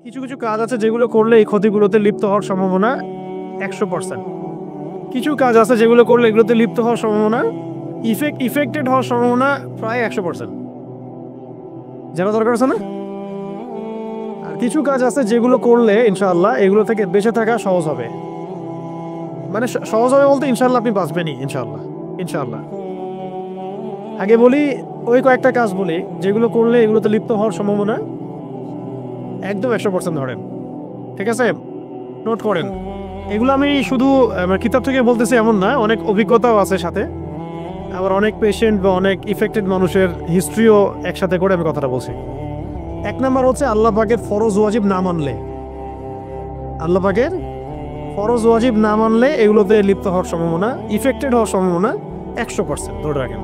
কিছু কিছু কাজ আছে যেগুলো করলে এই ক্ষতিগুলোতে লিপ্ত হওয়ার সম্ভাবনা 100%। কিছু কাজ আছে যেগুলো করলে এগুলোতে লিপ্ত হওয়ার সম্ভাবনা ইফেক্টেড হওয়ার সম্ভাবনা প্রায় 100%। জানা দরকার আছে না? আর কিছু কাজ আছে যেগুলো করলে ইনশাআল্লাহ এগুলো থেকে বেঁচে থাকা সহজ হবে। মানে সহজ হবে বলতে ইনশাআল্লাহ আপনি বাঁচবেনই ইনশাআল্লাহ। ইনশাআল্লাহ আগে বলি ওই কয়েকটা কাজ বলি যেগুলো করলে এগুলোতে লিপ্ত হওয়ার সম্ভাবনা একদম 100% ধরেন। ঠিক আছে, নোট করেন। এগুলো আমি শুধু আমার কিতাব থেকে বলতেছি এমন না, অনেক অভিজ্ঞতাও আছে সাথে, আবার অনেক পেশেন্ট বা অনেক ইফেক্টেড মানুষের হিস্ট্রিও একসাথে করে আমি কথাটা বলছি। 1 নাম্বার হচ্ছে আল্লাহ পাকের ফরজ ওয়াজিব না মানলে। আল্লাহ পাকের ফরজ ওয়াজিব না মানলে এগুলোতে লিপ্ত হওয়ার সম্ভাবনা, ইফেক্টেড হওয়ার সম্ভাবনা 100% ধরে রাখেন।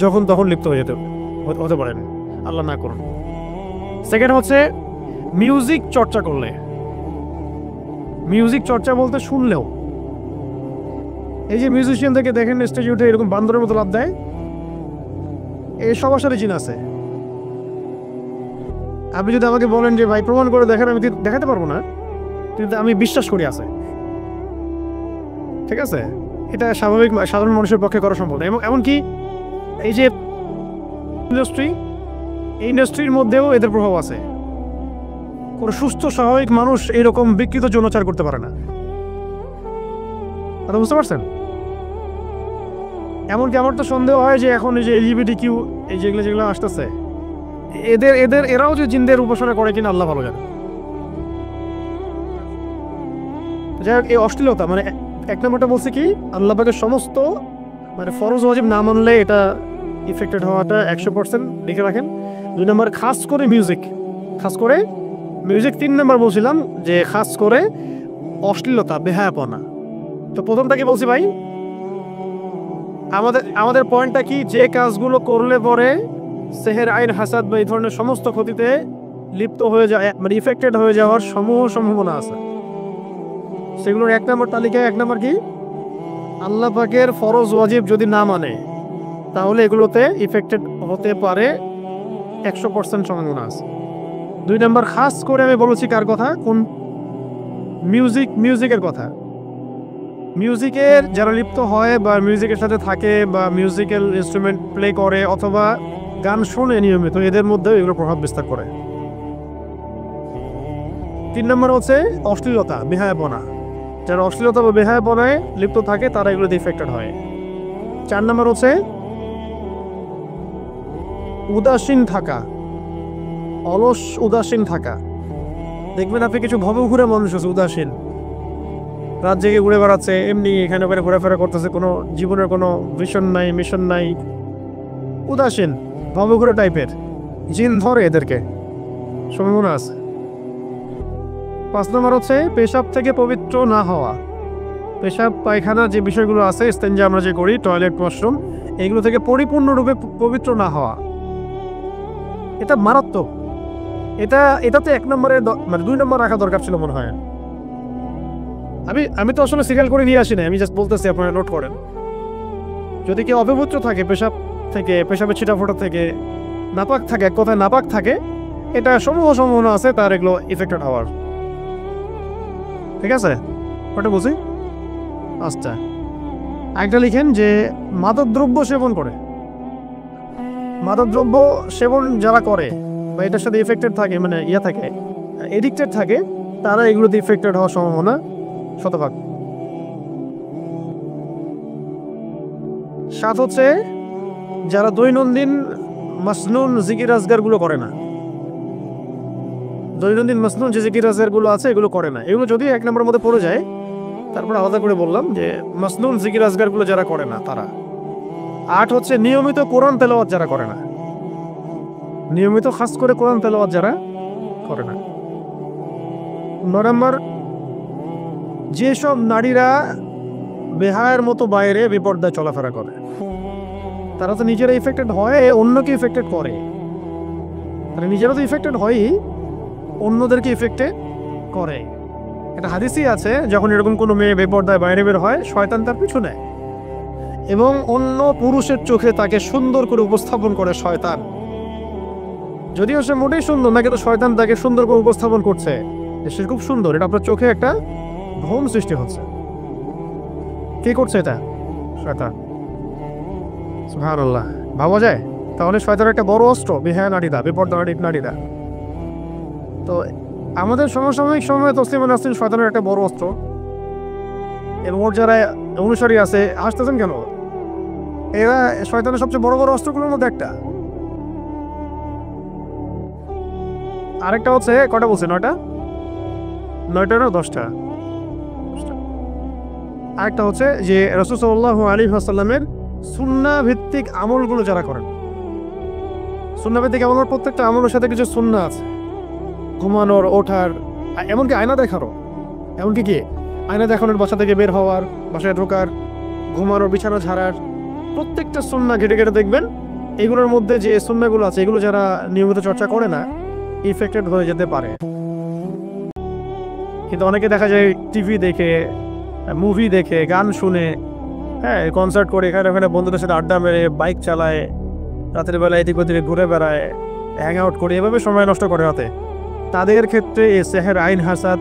যখন তখন লিপ্ত হয়ে হতে পারেন, আল্লাহ না করুন। সেকেন্ড হচ্ছে মিউজিক চর্চা করলে। মিউজিক চর্চা বলতে শুনলেও, এই যে মিউজিশিয়ান থেকে দেখেন স্টেজে উঠে এরকম বান্দরের মতো লাফ দেয়, এই সবার সাথে জিন আছে। আপনি যদি আমাকে বলেন যে ভাই প্রমাণ করে দেখেন, আমি দেখাতে পারবো না, কিন্তু আমি বিশ্বাস করি আছে। ঠিক আছে, এটা স্বাভাবিক সাধারণ মানুষের পক্ষে করা সম্ভব না। এবং এমনকি এই যে ইন্ডাস্ট্রি, এই ইন্ডাস্ট্রির মধ্যেও এদের প্রভাব আছে। কোনো সুস্থ স্বাভাবিক মানুষ এইরকম বিকৃত যৌনাচার করতে পারে না। কথা বুঝতে পারছেন? এমনকি আমার তো সন্দেহ হয় যে এখন এই যে LGBTQ এই যেগুলো আসতেছে, এরাও যে জিনদের উপাসনা করে কিনা আল্লাহ ভালো জানে। যাই হোক, এই অশ্লীলতা মানে 1 নম্বরটা বলছে কি আল্লাহ পাকের সমস্ত মানে ফরজ ওয়াজিব না মানলে এটা ইফেক্টেড হওয়াটা 100% লিখে রাখেন। 2 নম্বর খাস করে মিউজিক, 3 নম্বর বলছিলাম যে খাস করে অশ্লীলতা, বেহায়াপনা। তো প্রথমটা কি বলছি ভাই, আমাদের পয়েন্টটা কি, যে কাজগুলো করলে পরে সেহের আইন হাসাদ বা এই ধরনের সমস্ত ক্ষতিতে লিপ্ত হয়ে যায়, মানে ইফেক্টেড হয়ে যাওয়ার সম্ভাবনা আছে। সেগুলোর 1 নম্বর তালিকায় 1 নম্বর কি, আল্লাহ পাকের ফরজ ওয়াজিব যদি না মানে তাহলে এগুলোতে ইফেক্টেড হতে পারে 100% সম্ভাবনা আছে। 2 নম্বর খাস করে আমি বলেছি কার কথা, কোন মিউজিকের কথা। মিউজিকের যারা লিপ্ত হয় বা মিউজিকের সাথে থাকে বা মিউজিক্যাল ইনস্ট্রুমেন্ট প্লে করে অথবা গান শোনে নিয়মিত, এদের মধ্যেও এগুলো প্রভাব বিস্তার করে। 3 নম্বর হচ্ছে অশ্লীলতা, বেহায়াপনা। যারা অশ্লীলতা বা বেহায়াপনায় লিপ্ত থাকে তারা এগুলোতে ইফেক্টেড হয়। 4 নম্বর হচ্ছে উদাসীন থাকা, অলস উদাসীন থাকা। দেখবেন আপনি কিছু ভবঘুরে মানুষ আছে উদাসীন, রাত জেগে ঘুরে বেড়াচ্ছে, এমনি এখানে ওখানে ঘোরাফেরা করতেছে, কোনো জীবনের কোনো ভিশন নাই, মিশন নাই, উদাসীন ভবঘুরে টাইপের। জিন ধরে এদেরকে, সম্ভাবনা আছে। 5 নম্বর হচ্ছে পেশাব থেকে পবিত্র না হওয়া। পেশাব পায়খানা যে বিষয়গুলো আছে, ইস্তেঞ্জা আমরা যে করি, টয়লেট ওয়াশরুম, এগুলো থেকে পরিপূর্ণরূপে পবিত্র না হওয়া, এটা মারাত্মক। এটাতে 1 নম্বরে মানে 2 নম্বর রাখা দরকার ছিল মনে হয়। আমি তো আসলে সিরিয়াল করে নিয়ে আসি না, আমি জাস্ট বলতেছি, আপনারা নোট করেন। যদি কেউ অপবিত্র থাকে পেশাব থেকে, পেশাবের ছিটাফোটা থেকে, নাপাক থাকে, এক কথায় নাপাক থাকে, এটা সম্ভাবনা আছে তার এগুলো ইফেক্টেড হওয়ার। ঠিক আছে, ওটা বুঝি। আচ্ছা, একটা লিখেন যে মাদকদ্রব্য সেবন করে। মাদকদ্রব্য সেবন যারা করে বা এটার সাথে ইফেক্টেড থাকে, মানে থাকে, এডিক্টেড থাকে, তারা এগুলোতে ইফেক্টেড হওয়ার সম্ভাবনা 100%। 7 হচ্ছে যারা দৈনন্দিন মাসনুন জিকির আজগারগুলো করে না। দৈনন্দিন মাসনুন যে জিকির আজগারগুলো আছে এগুলো করে না। এগুলো যদি 1 নম্বরের মধ্যে পড়ে যায়, তারপর আলাদা করে বললাম যে মাসনুন জিকির আজগারগুলো যারা করে না তারা। 8 হচ্ছে নিয়মিত কোরআন তেলাওয়াত যারা করে না, নিয়মিত খাস করে কোরআন তেলাওয়াত যারা করে না। 9 নম্বর যেসব নারীরা বেহায়ের মতো বাইরে বিপর্দায় চলাফেরা করে, তারা তো নিজেরা ইফেক্টেড হয়, অন্যকে ইফেক্টেড করে। তারা নিজেরা তো ইফেক্টেড হয়ই, অন্যদেরকে ইফেক্টেড করে। এটা হাদিসই আছে, যখন এরকম কোনো মেয়ে বেপর্দায় বাইরে বের হয়, শয়তান তার পিছু নেয় এবং অন্য পুরুষের চোখে তাকে সুন্দর করে উপস্থাপন করে শয়তান। যদিও সে মোটেই সুন্দর না, কিন্তু শয়তান তাকে সুন্দর করে উপস্থাপন করছে যে সে খুব সুন্দর, এটা আপনার চোখে একটা ভ্রম সৃষ্টি হচ্ছে। কে করছে এটা? শয়তান। সুবহানাল্লাহ। ভাবা যায়? তাহলে শয়তানের একটা বড় অস্ত্র বেহায়া নারীরা, বেপর্দা নারীরা। তো আমাদের সমসাময়িক সময়ে তসলিমা নাসরিন শয়তানের একটা বড় অস্ত্র, এবং ওর যারা অনুসারী আছে, হাসতেছেন কেন? এরা শয়তানের সবচেয়ে বড় বড় অস্ত্রগুলোর মধ্যে একটা। আরেকটা হচ্ছে, কটা বলছে? 9টা না 10টা? আরেকটা হচ্ছে যে রাসূল সাল্লাল্লাহু আলাইহি ওয়াসাল্লামের সুন্নাহ ভিত্তিক আমলগুলো যারা করেন। সুন্নাহ ভিত্তিক আমলের প্রত্যেকটা আমলের সাথে কিছু সুন্নাহ আছে, ঘুমানোর, ওঠার, এমনকি আয়না দেখারও। এমনকি কি আয়না দেখানোর, বাসা থেকে বের হওয়ার, বাসায় ঢোকার, ঘুমানোর, বিছানা ঝাড়ার, প্রত্যেকটা সুন্নাহ ঘেটে ঘেটে দেখবেন এগুলোর মধ্যে যে সুন্নাহগুলো আছে এগুলো যারা নিয়মিত চর্চা করে না ইফেক্টেড হয়ে যেতে পারে। কিন্তু অনেকে দেখা যায় টিভি দেখে, মুভি দেখে, গান শুনে, হ্যাঁ কনসার্ট করে, এখানে ওখানে বন্ধুদের সাথে আড্ডা মেরে, বাইক চালায়, রাতের বেলা এদিক ওদিকে ঘুরে বেড়ায়, হ্যাং আউট করে, এভাবে সময় নষ্ট করে রাতে। তাদের ক্ষেত্রে এই সেহের, আইন, হাসাদ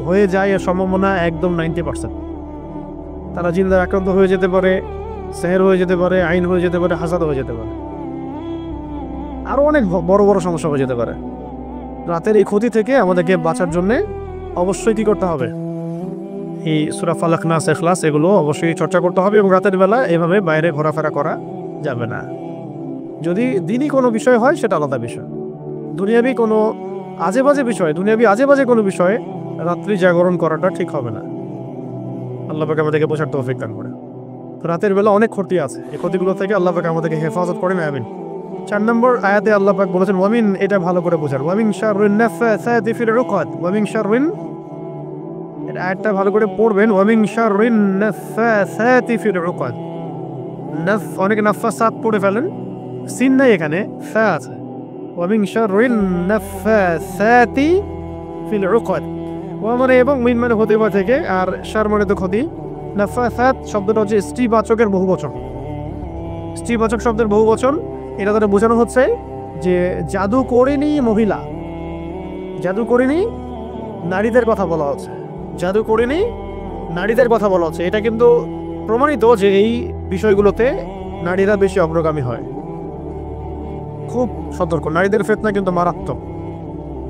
হয়ে যায় এর সম্ভাবনা একদম 90%। তারা জিন্দার আক্রান্ত হয়ে যেতে পারে, সেহের হয়ে যেতে পারে, আইন হয়ে যেতে পারে, হাসাদ হয়ে যেতে পারে, আরও অনেক বড় বড় সমস্যা হয়ে যেতে পারে। রাতের এই ক্ষতি থেকে আমাদেরকে বাঁচার জন্যে অবশ্যই কী করতে হবে? এই সূরা ফালাক, নাস, ইখলাস এগুলো অবশ্যই চর্চা করতে হবে, এবং রাতের বেলা এভাবে বাইরে ঘোরাফেরা করা যাবে না। যদি দিনই কোনো বিষয় হয় সেটা আলাদা বিষয়। দুনিয়াবি কোনো আজে বাজে কোনো বিষয়ে রাত্রি জাগরণ করাটা ঠিক হবে না। আল্লাহ পাক আমাদেরকে বোঝার তৌফিক দান করে। রাতের বেলা অনেক ক্ষতি আছে, এই ক্ষতিগুলো থেকে আল্লাহ পাক আমাদেরকে হেফাজত করেন, আমিন। 4 নম্বর আয়াতে আল্লাহ পাক বলেছেন ওয়ামিন, এটা ভালো করে বোঝার, ওয়ামিন শাররিন নাফাসাতি ফিল উকাদ, ওয়ামিন শাররিন, এটা আয়াতটা ভালো করে পড়বেন, ওয়ামিন শাররিন নাফাসাতি ফিল উকাদ। অনেকে নাফাসাত পড়ে ফেলেন, সিন নাই এখানে, ফা আছে। ওয়ামিন শাররিন নাফাসাতি ফিল উকাদ, ওয়া মানে এবং, মিন মানে হতে পারে থেকে, আর শার মানে তো ক্ষতি। নাফাসাত শব্দটা হচ্ছে স্ত্রীবাচকের বহুবচন, স্ত্রীবাচক শব্দের বহুবচন। এটা তারা বোঝানো হচ্ছে যে জাদু করেনি মহিলা, জাদু করেনি নারীদের কথা বলা হচ্ছে, জাদু করেনি নারীদের কথা বলা হচ্ছে। এটা কিন্তু প্রমাণিত যে এই বিষয়গুলোতে নারীরা বেশি অগ্রগামী হয়। খুব সতর্ক, নারীদের ফিতনা কিন্তু মারাত্মক।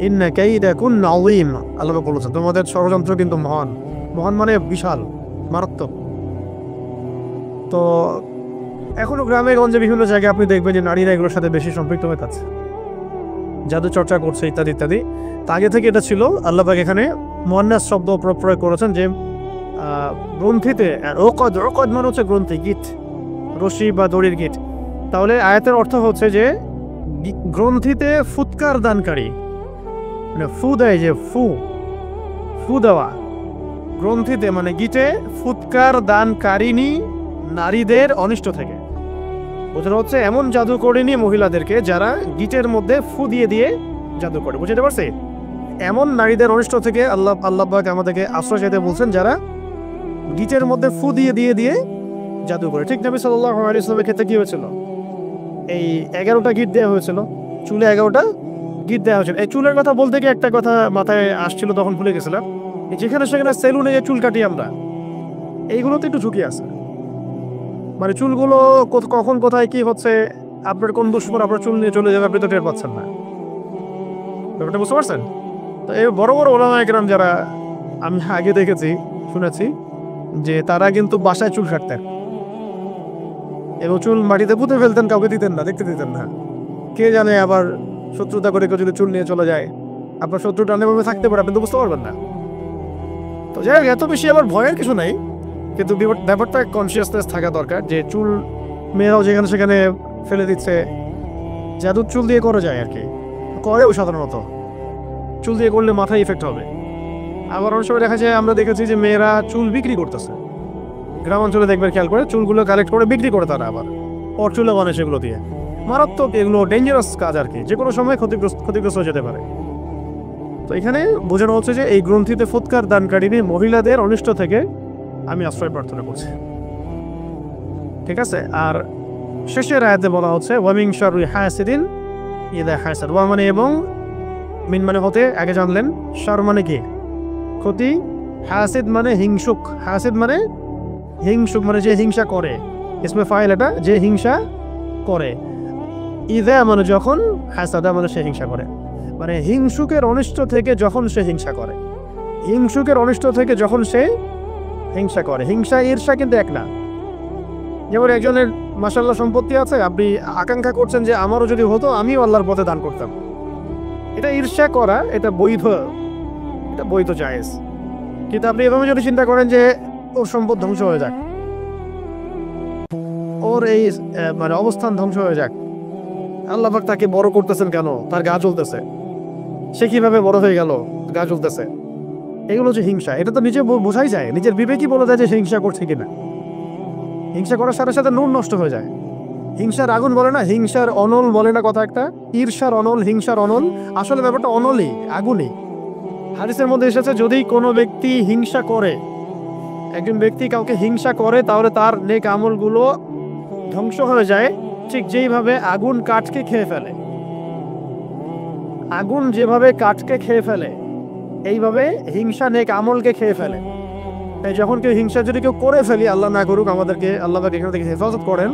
ইন্না কাইদাকুন্না আযীম, আল্লাহ বলেছেন তোমাদের ষড়যন্ত্র কিন্তু মহান, মহান মানে বিশাল, মারাত্মক। তো এখনো গ্রামে গঞ্জে বিভিন্ন জায়গায় আপনি দেখবেন যে নারীরা এগুলোর সাথে বেশি সম্পৃক্ত হয়ে যাচ্ছে, জাদু চর্চা করছে ইত্যাদি ইত্যাদি। তা আগে থেকে এটা ছিল। আল্লাহ পাক এখানে মুয়ান্নাস শব্দ প্রয়োগ করেছেন যে গ্রন্থিতে, ওকদ, ওকদ মানে হচ্ছে গ্রন্থি, গিট, রশি বা দড়ির গিট। তাহলে আয়াতের অর্থ হচ্ছে যে গ্রন্থিতে ফুৎকার দানকারী, মানে ফু দেয়, যে ফু দেওয়া, গ্রন্থিতে মানে গিটে ফুৎকার দানকারিনী নারীদের অনিষ্ট থেকে। বোঝানো হচ্ছে এমন জাদু করেনি মহিলাদেরকে যারা গিটের মধ্যে ফু দিয়ে দিয়ে জাদু করে, বুঝতে পারছে? এমন নারীদের অনিষ্ট থেকে আল্লাহ পাক আমাদেরকে আশ্রয় চাইতে বলছেন যারা গিটের মধ্যে ফু দিয়ে দিয়ে দিয়ে জাদু করে। ঠিক নবী সাল্লাল্লাহু আলাইহি ওয়াসাল্লামের ক্ষেত্রে কি হয়েছিল? এই 11টা গিট দেওয়া হয়েছিল, চুলে 11টা গিট দেওয়া হয়েছিল। এই চুলের কথা বলতে গিয়ে একটা কথা মাথায় আসছিল, তখন ভুলে গেছিলাম। যেখানে সেখানে সেলুনে যে চুল কাটি আমরা, এইগুলোতে একটু ঝুঁকি আছে। মানে চুলগুলো কখন কোথায় কি হচ্ছে, আপনার কোন দুশ্মন আপনার চুল নিয়ে চলে যাবে, আপনি তো টের পাচ্ছেন না। ব্যাপারটা বুঝতে পারছেন? তো এই বড় বড় ওলামায়ে কেরাম যারা আমি আগে দেখেছি, শুনেছি যে তারা কিন্তু বাসায় চুল কাটতেন এবং চুল মাটিতে পুঁতে ফেলতেন, কাউকে দিতেন না, দেখতে দিতেন না। কে জানে আবার শত্রুতা করে কেউ যদি চুল নিয়ে চলে যায়, আপনার শত্রুটা অনেকভাবে থাকতে পারে, আপনি তো বুঝতে পারবেন না। তো যাই হোক, এত বেশি আবার ভয়ের কিছু নাই, কিন্তু ব্যাপারটা কনসিয়াসনেস থাকা দরকার যে চুল মেয়েরাও যেখানে সেখানে ফেলে দিচ্ছে। জাদুর চুল দিয়ে করা যায় আর কি, করেও সাধারণত। চুল দিয়ে করলে মাথায় ইফেক্ট হবে। আবার অনেক সময় দেখা যায়, আমরা দেখেছি যে মেয়েরা চুল বিক্রি করতেছে, গ্রাম অঞ্চলে দেখবেন, খেয়াল করে চুলগুলো কালেক্ট করে বিক্রি করে তারা, আবার চুলে বানায় সেগুলো দিয়ে। মারাত্মক, এগুলো ডেঞ্জারাস কাজ আর কি, যে কোনো সময় ক্ষতিগ্রস্ত হয়ে যেতে পারে। তো এখানে বোঝানো হচ্ছে যে এই গ্রন্থিতে ফুৎকার দানকারিনী মহিলাদের অনিষ্ট থেকে আমি আশ্রয় প্রার্থনা করছি, ঠিক আছে? আর শেষের আয়াতে বলা হচ্ছে ওয়ামিন শাররি হাসিদিন ইদা হাসাদ, ওয়া মানে এবং, মিন মানে হতে, আগে জানলেন। শার মানে কি? ক্ষতি। হাসিদ মানে হিংসুক, হাসিদ মানে হিংসুক, মানে যে হিংসা করে। ইসমে ফাইল এটা, যে হিংসা করে। ইদা মানে যখন, হাসাদা মানে সে হিংসা করে। মানে হিংসুকের অনিষ্ট থেকে যখন সে হিংসা করে, হিংসুকের অনিষ্ট থেকে যখন সে হিংসা করে। হিংসা ঈর্ষা কিন্তু এক না। যেমন একজনের মাশাআল্লাহ সম্পত্তি আছে, আপনি আকাঙ্ক্ষা করছেন যে আমারও যদি হতো আমিও আল্লাহর পথে দান করতাম, এটা ঈর্ষা করা, এটা বৈধ, এটা বৈধ জায়েজ। কিন্তু আপনি এভাবে যদি চিন্তা করেন যে ওর সম্পদ ধ্বংস হয়ে যাক, ওর এই মানে অবস্থান ধ্বংস হয়ে যাক, আল্লাহ পাক তাকে বড় করতেছেন কেন, তার গা জ্বলতেছে, সে কিভাবে বড় হয়ে গেল, গা জ্বলতেছে, এগুলো যে হিংসা, এটা তো নিজে বোঝাই যায়, নিজের বিবেকই বলে যায় যে সে হিংসা করছে কিনা। হিংসা করার সাথে সাথে নুন নষ্ট হয়ে যায়। হিংসার আগুন বলে না, হিংসার অনল বলে না কথা একটা, ঈর্ষার অনল, হিংসার অনল, আসলে ব্যাপারটা অনলই, আগুনই। হাদিসের মধ্যে এসেছে যদি কোনো ব্যক্তি হিংসা করে, একজন ব্যক্তি কাউকে হিংসা করে, তাহলে তার নেক আমলগুলো ধ্বংস হয়ে যায়, ঠিক যেইভাবে আগুন কাঠকে খেয়ে ফেলে। আগুন যেভাবে কাঠকে খেয়ে ফেলে, এইভাবে হিংসা নেক আমলকে খেয়ে ফেলে। তাই যখন কেউ হিংসা যদি কেউ করে ফেলি, আল্লাহ না করুক, আমাদেরকে আল্লাহ পাক এখান থেকে হেফাজত করেন,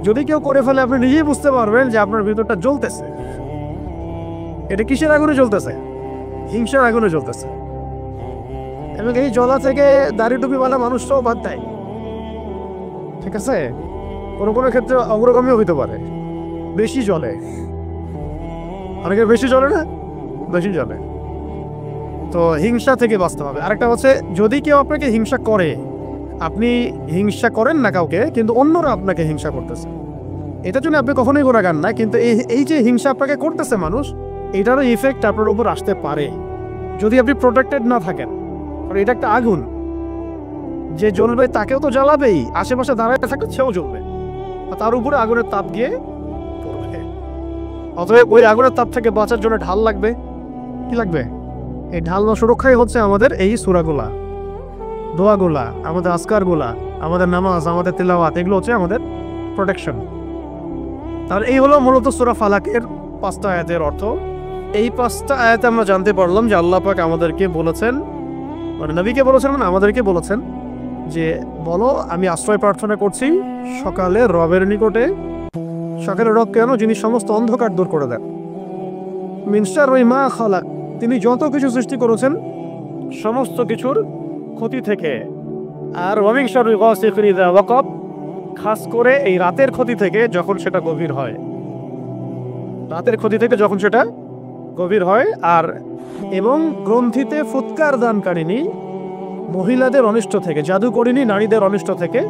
যদি কেউ করে ফেলে আপনি নিজেই বুঝতে পারবেন যে আপনার ভিতরটা জ্বলতেছে। এটা কিসের আগুনে জ্বলতেছে? হিংসার আগুনে জ্বলতেছে। এবং এই জ্বলা থেকে দাড়ি টুপিওয়ালা মানুষটাও বাদ দেয়, ঠিক আছে? কোনো কোনো ক্ষেত্রে অগ্রগামীও হইতে পারে, বেশি জ্বলে, অনেকের বেশি জ্বলে না, বেশি জ্বলে। তো হিংসা থেকে বাঁচতে হবে। আরেকটা হচ্ছে, যদি কেউ আপনাকে হিংসা করে, আপনি হিংসা করেন না কাউকে, কিন্তু অন্যরা আপনাকে হিংসা করতেছে, এটার জন্য আপনি কখনোই গুনাহগার না, কিন্তু এই যে হিংসা আপনাকে করতেছে মানুষ, এটারও ইফেক্ট আপনার উপর আসতে পারে যদি আপনি প্রোটেক্টেড না থাকেন। কারণ এটা একটা আগুন, যে জ্বলবে তাকেও তো জ্বালাবেই, আশেপাশে দাঁড়ায় থাকলে সেও জ্বলবে, আর তার উপরে আগুনের তাপ গিয়ে পড়বে। অতএব ওই আগুনের তাপ থেকে বাঁচার জন্য ঢাল লাগবে। কি লাগবে? এই ঢাল বা সুরক্ষাই হচ্ছে আমাদের এই সূরাগুলা, দোয়াগুলা, আমাদের আজকারগুলা, আমাদের নামাজ, আমাদের তিলাওয়াত, এগুলো হচ্ছে আমাদের প্রোটেকশন। তাহলে এই হলো মূলত সূরা ফালাকের 5টা আয়াতের অর্থ। এই 5টা আয়াতে আমরা জানতে পারলাম যে আল্লাহ পাক আমাদেরকে বলেছেন, মানে নবীকে বলেছেন, মানে আমাদেরকে বলেছেন যে বলো আমি আশ্রয় প্রার্থনা করছি সকালে রবের নিকটে। সকালে রব কেন? যিনি সমস্ত অন্ধকার দূর করে দেন। মিন শাররি মা খালাক, তিনি যত কিছু সৃষ্টি করেছেন সমস্ত কিছুর ক্ষতি থেকে। আর ওয়া মিন শাররি গাসিকিন ইযা ওয়াকাব, খাস করে এই রাতের ক্ষতি থেকে যখন সেটা গভীর হয়, রাতের ক্ষতি থেকে যখন সেটা গভীর হয়। আর এবং গ্রন্থিতে ফুৎকার দানকারিনী মহিলাদের অনিষ্ট থেকে, জাদুকরিনী নারীদের অনিষ্ট থেকে,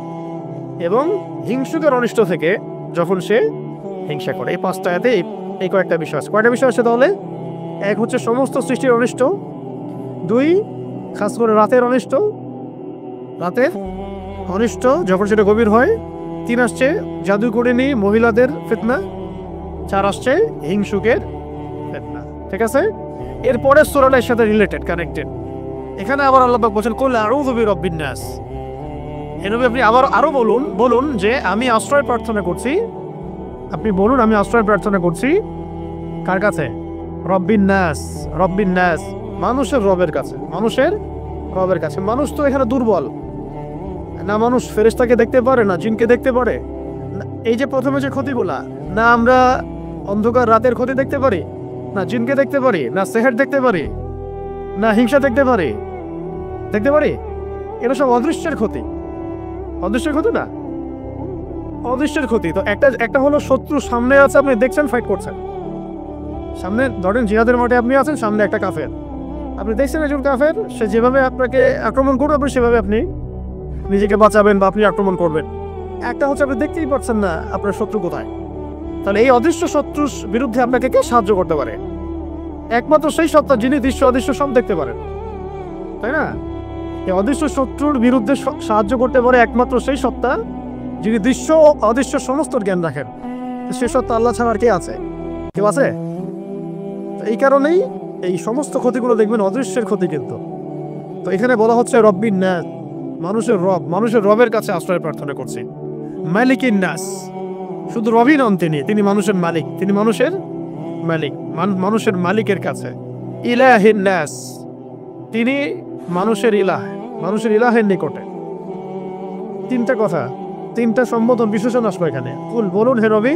এবং হিংসুকের অনিষ্ট থেকে যখন সে হিংসা করে। এই 5টা আয়াতে এই কয়েকটা বিষয় আছে। কয়টা বিষয় আছে তাহলে? এক হচ্ছে সমস্ত সৃষ্টির অনিষ্ট, 2 খাস করে রাতের অনিষ্ট, রাতের অনিষ্ট যখন সেটা গভীর হয়, 3 আসছে জাদুকরিনী মহিলাদের ফিতনা, 4 আসছে হিংসুকের ফিতনা। ঠিক আছে? এরপরে সূরাটার সাথে রিলেটেড, কানেক্টেড। এখানে আবার আল্লাহ পাক বলেন কুল আউযু বিরাব্বিন নাস। এভাবে আপনি আরো বলুন যে আমি আশ্রয় প্রার্থনা করছি। আপনি বলুন আমি আশ্রয় প্রার্থনা করছি কার কাছে? রব্বিন নাস, রব্বিন নাস, মানুষের রবের কাছে, মানুষের রবের কাছে। মানুষ তো এখানে দুর্বল না, মানুষ ফেরেশতাকে দেখতে পারে না, জিনকে দেখতে পারে। এই যে প্রথমে যে ক্ষতিগুলা, না আমরা অন্ধকার রাতের ক্ষতি দেখতে পারি, না জিনকে দেখতে পারি, না সেহের দেখতে পারি, না হিংসা দেখতে পারি, দেখতে পারি? এটা সব অদৃশ্যের ক্ষতি। অদৃশ্যের ক্ষতি না, অদৃশ্যের ক্ষতি। তো একটা হলো শত্রু সামনে আছে, আপনি দেখছেন ফাইট করছেন, সামনে ধরেন জিহাদের মাঠে আপনি আছেন, সামনে একটা কাফের, আপনি দেখছেন একজন কাফের, সে যেভাবে আপনাকে আক্রমণ করবে আপনি সেভাবে আপনি নিজেকে বাঁচাবেন বা আপনি আক্রমণ করবেন। একটা হচ্ছে আপনি দেখতেই পাচ্ছেন না আপনার শত্রু কোথায়। তাহলে এই অদৃশ্য শত্রুর বিরুদ্ধে আপনাকে কে সাহায্য করতে পারে? একমাত্র সেই সত্তা যিনি দৃশ্য অদৃশ্য সব দেখতে পারেন, তাই না? এই অদৃশ্য শত্রুর বিরুদ্ধে সাহায্য করতে পারে একমাত্র সেই সত্তা যিনি দৃশ্য ও অদৃশ্য সমস্ত জ্ঞান রাখেন। সে সত্তা আল্লাহ ছাড়া আর কে আছে? কেউ আছে? এই কারণেই এই সমস্ত ক্ষতিগুলো দেখবেন অদৃশ্যের ক্ষতি। কিন্তু তো এখানে বলা হচ্ছে রব্বিন নাস, মানুষের রব, মানুষের রবের কাছে আশ্রয় প্রার্থনা করছি। মালিকিন নাস, শুধু রবই নন, তিনি মানুষের মালিক, তিনি মানুষের মালিক, মানুষের মালিকের কাছে। ইলাহিন নাস, তিনি মানুষের ইলাহ, মানুষের ইলাহের নিকটে। তিনটা কথা, তিনটা সম্বোধন বিশেষণ আসলো এখানে। কুল, বলুন হে নবী,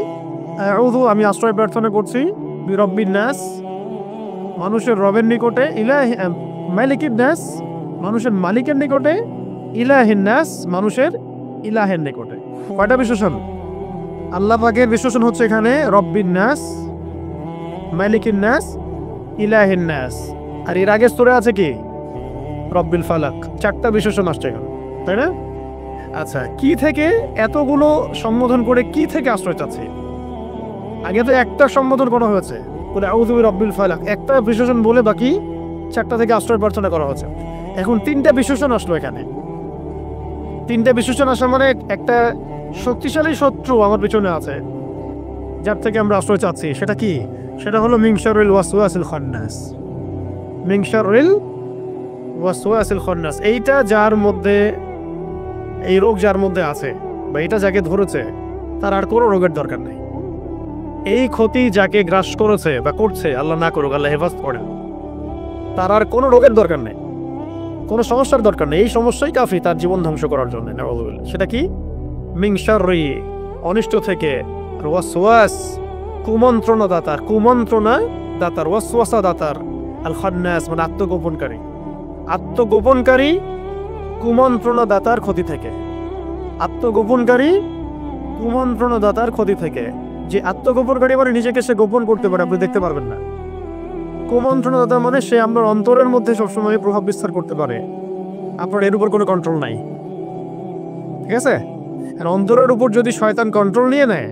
আউযু, আমি আশ্রয় প্রার্থনা করছি, বিরব্বিন নাস, মানুষের রবের নিকটে, মালিকিন নাস, মানুষের মালিকের নিকটে, ইলাহিন নাস, মানুষের ইলাহের নিকটে। কয়টা বিশেষণ? আল্লাহ পাকের বিশেষণ হচ্ছে এখানে রব্বিন নাস, মালিকিন নাস, ইলাহিন নাস। আর এর আগে সূরা আছে কি? রব্বিল ফালাক। চারটা বিশেষণ আসছে এখানে, তাই না? আচ্ছা, কি থেকে এতগুলো সম্বোধন করে কি থেকে আশ্রয় চাচ্ছে? আগে তো একটা সম্বোধন করা হয়েছে, বলে আউযু বিরব্বিল ফালাক, একটা বিশেষণ বলে বাকি চারটা থেকে আশ্রয় প্রার্থনা করা হয়েছে। এখন তিনটা বিশেষণ আসলো এখানে। তিনটা বিশেষণ আসা মানে একটা শক্তিশালী শত্রু আমার পিছনে আছে, যার থেকে আমরা আশ্রয় চাচ্ছি। সেটা কি? সেটা হলো মিন শাররিল ওয়াসওয়াসিল খান্নাস। মিন শাররিল ওয়াসওয়াসিল খান্নাস, এইটা যার মধ্যে, এই রোগ যার মধ্যে আছে বা এটা যাকে ধরেছে, তার আর কোনো রোগের দরকার নেই। এই ক্ষতি যাকে গ্রাস করেছে বা করছে, আল্লাহ না করুক, আল্লাহ হেফাজত করেন, তার আর কোনো রোগের দরকার নেই, কোনো সমস্যার দরকার নেই। এই সমস্যাই কাফি তার জীবন ধ্বংস করার জন্য। সেটা কি? মিন শাররি, অনিষ্ট থেকে, ওয়াসওয়াস, কুমন্ত্রণা দাতার, কুমন্ত্রণা দাতার, ওয়াসওয়াসা দাতার, আল খান্নাস মানে আত্মগোপনকারী, আত্মগোপনকারী, কুমন্ত্রণা দাতার ক্ষতি থেকে, আত্মগোপনকারী, কুমন্ত্রণা দাতার ক্ষতি থেকে। যে আত্মগোপনকারী মানে নিজেকে সে গোপন করতে পারে, আপনি দেখতে পারবেন না। কুমন্ত্রণা দাতা মানে সে আপনার অন্তরের মধ্যে সবসময় প্রভাব বিস্তার করতে পারে, আপনার এর উপর কোনো কন্ট্রোল নাই। ঠিক আছে? আর অন্তরের উপর যদি শয়তান কন্ট্রোল নিয়ে নেয়,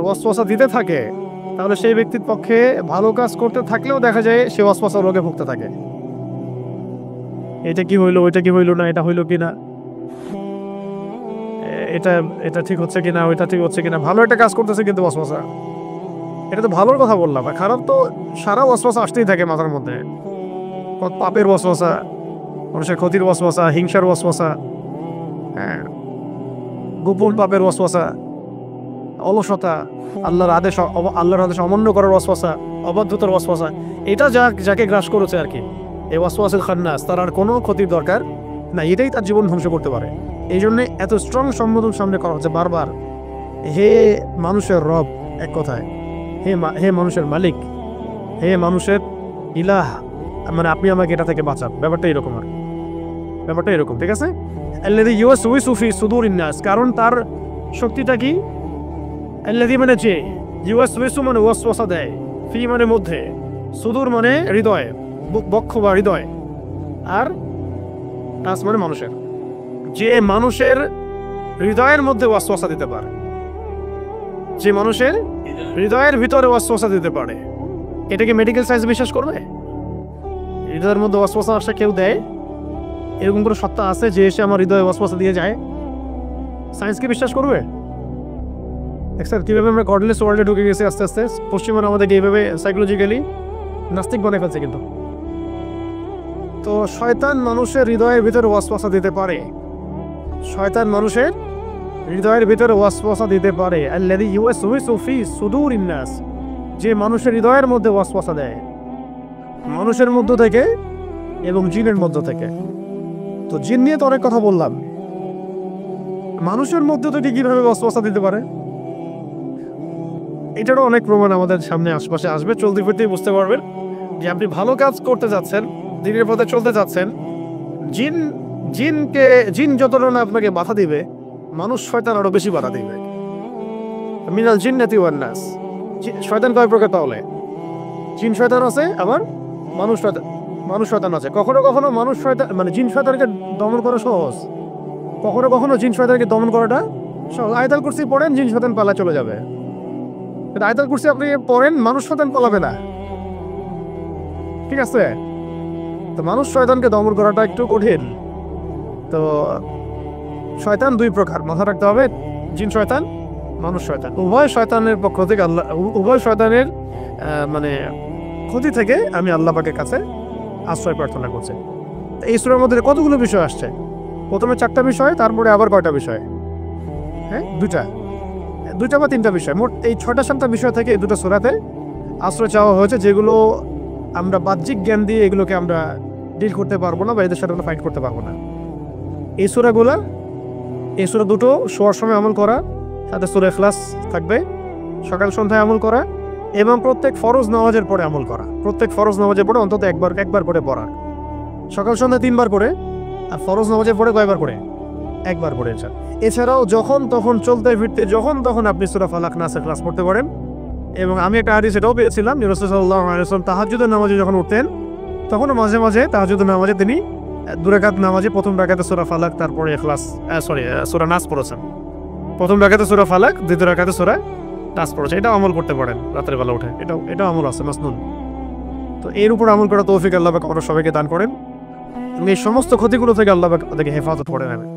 ওয়াসওয়াসা দিতে থাকে, তাহলে সেই ব্যক্তির পক্ষে ভালো কাজ করতে থাকলেও দেখা যায় সে ওয়াসওয়াসা রোগে ভুগতে থাকে। এটা কি হইলো, ওইটা কি হইলো না, এটা হইলো কিনা, এটা এটা ঠিক হচ্ছে কিনা, ওইটা ঠিক হচ্ছে কিনা। ভালো একটা কাজ করতেছে কিন্তু ওয়াসওয়াসা, এটা তো ভালোর কথা বললাম, খারাপ তো সারা ওয়াসওয়াসা আসতেই থাকে মাথার মধ্যে। পাপের ওয়াসওয়াসা, মানুষের ক্ষতির ওয়াসওয়াসা, হিংসার ওয়াসওয়াসা, হ্যাঁ, গোপন পাপের ওয়াসওয়াসা, অলসতা, আল্লাহর আদেশ অমান্য করার ওয়াসওয়াসা, অবাধ্যতার ওয়াসওয়াসা। এটা যাকে গ্রাস করেছে আর কি, এই ওয়াসওয়াসিল খান্নাস, তার আর কোনো ক্ষতির দরকার না, এটাই তার জীবন ধ্বংস করতে পারে। এই জন্য এত স্ট্রং সম্বোধন সামনে করা হচ্ছে বারবার। হে মানুষের রব, এক কথায় হে মানুষের মালিক, হে মানুষের ইলাহ, মানে আপনি আমাকে এটা থেকে বাঁচান। ব্যাপারটা এরকম, আর ব্যাপারটা এরকম, ঠিক আছে? আল্লাযী ইউওয়াসউইসু ফি সুদুরিন নাস, কারণ তার শক্তিটা কি? আল্লাযী মানে যে, ইউওয়াসউইসু মানে ওয়াসওয়াসা দেয়, ফি মানে মধ্যে, সুদূর মানে হৃদয়, বক্ষ বা হৃদয়, আর নাস মানে মানুষের। যে মানুষের হৃদয়ের মধ্যে ওয়াসওয়াসা দিতে পারে, যে মানুষের হৃদয়ের ভিতরে ওয়াসওয়াসা দিতে পারে, এটাকে মেডিকেল সায়েন্স বিশ্বাস করবে? হৃদয়ের মধ্যে ওয়াসওয়াসা আসা কেউ দেয়? এরকম কোনো সত্তা আছে যে এসে আমার হৃদয়ে ওয়াসওয়াসা দিয়ে যায়? সায়েন্সকে বিশ্বাস করবে? দেখছেন কিভাবে আমরা কর্ডলেস ওয়ার্ল্ডে ঢুকে গেছি আস্তে আস্তে। পশ্চিমবঙ্গ আমাদেরকে এইভাবে সাইকোলজিক্যালি নাস্তিক বানায় ফেলছে। কিন্তু তো শয়তান মানুষের হৃদয়ের ভিতরে ওয়াসওয়াসা দিতে পারে, শয়তান মানুষের হৃদয়ের ভিতরে ওয়াসওয়াসা দিতে পারে। আল্লাযী ইউওয়াসউইসু ফি সুদুরিন নাস, যে মানুষের হৃদয়ের মধ্যে ওয়াসওয়াসা দেয়, মানুষের মধ্য থেকে এবং জিনের মধ্য থেকে। তো জিন নিয়ে তো অনেক কথা বললাম, মানুষের মধ্য থেকে কিভাবে ওয়াসওয়াসা দিতে পারে, এটারও অনেক প্রমাণ আমাদের সামনে আশপাশে আসবে। চলতে ফিরতেই বুঝতে পারবেন যে আপনি ভালো কাজ করতে যাচ্ছেন, দিনের পথে চলতে যাচ্ছেন, জিন যতটা না আপনাকে বাধা দিবে, মানুষ শয়তান আরো বেশি বাধা দিবে। মিনাল জিন্নাতি ওয়ান নাস, শয়তান কয় প্রকার তাহলে? জিন শয়তান আছে, আবার মানুষ শয়তান আছে। কখনো কখনো মানুষ শয়তান মানে জিন শয়তানকে দমন করা সহজ, কখনো কখনো জিন শয়তানকে দমন করাটা সহজ। আয়াতুল কুরসি পড়েন, জিন শয়তান পালা চলে যাবে। কিন্তু আয়াতুল কুরসি আপনি পড়েন, মানুষ শয়তান পালাবে না, ঠিক আছে? তো মানুষ শয়তানকে দমন করাটা একটু কঠিন। তো শয়তান দুই প্রকার, মাথা রাখতে হবে, জিন শয়তান, মানুষ শয়তান। উভয় শয়তানের পক্ষ থেকে আল্লাহ, উভয় শয়তানের মানে ক্ষতি থেকে আমি আল্লাহ পাকের কাছে আশ্রয় প্রার্থনা করছি। এই সূরার মধ্যে কতগুলো বিষয় আসছে? প্রথমে 4টা বিষয়, তারপরে আবার কয়টা বিষয়? হ্যাঁ, 2টা। 2টা বা 3টা বিষয়, মোট এই 6টা-7টা বিষয় থেকে এই 2টা সূরাতে আশ্রয় চাওয়া হয়েছে, যেগুলো আমরা বাহ্যিক জ্ঞান দিয়ে এগুলোকে আমরা ডিল করতে পারবো না বা এদের সাথে আমরা ফাইট করতে পারবো না। এই সূরা দুটো শোয়ার সময় আমল করা, সাথে সূরা ইখলাস থাকবে, সকাল সন্ধ্যায় আমল করা, এবং প্রত্যেক ফরজ নামাজের পরে আমল করা। প্রত্যেক ফরজ নামাজের পরে অন্তত একবার করে পড়া, সকাল সন্ধ্যা 3বার করে, আর ফরজ নামাজের পরে কয়বার করে? একবার করে। এছাড়াও যখন তখন চলতে ফিরতে যখন তখন আপনি সূরা ফালাক, নাস, ইখলাস পড়তে পারেন। এবং আমি একটা হাদিস এটাও পেয়েছিলাম, রাসূল সাল্লাল্লাহু আলাইহি ওয়াসাল্লাম তাহাজ্জুদের নামাজে যখন উঠতেন তখনও মাঝে মাঝে তাহাজ্জুদের নামাজে তিনি 2 রাকাত নামাজে প্রথম রাকাতে সূরা ফালাক, তারপরে ইখলাস, সূরা নাস পড়েছেন। প্রথম রাকাতে সূরা ফালাক, দ্বিতীয় রাকাতে সূরা নাস পড়েছেন। এটা আমল করতে পারেন রাতের বেলা উঠে, এটাও আমল আছে মাসনুন। তো এর উপর আমল করা তৌফিক আল্লাহ পাক আমাদের সবাইকে দান করেন এবং এই সমস্ত ক্ষতিগুলো থেকে আল্লাহ পাক তাদেরকে হেফাজত করে নেবেন।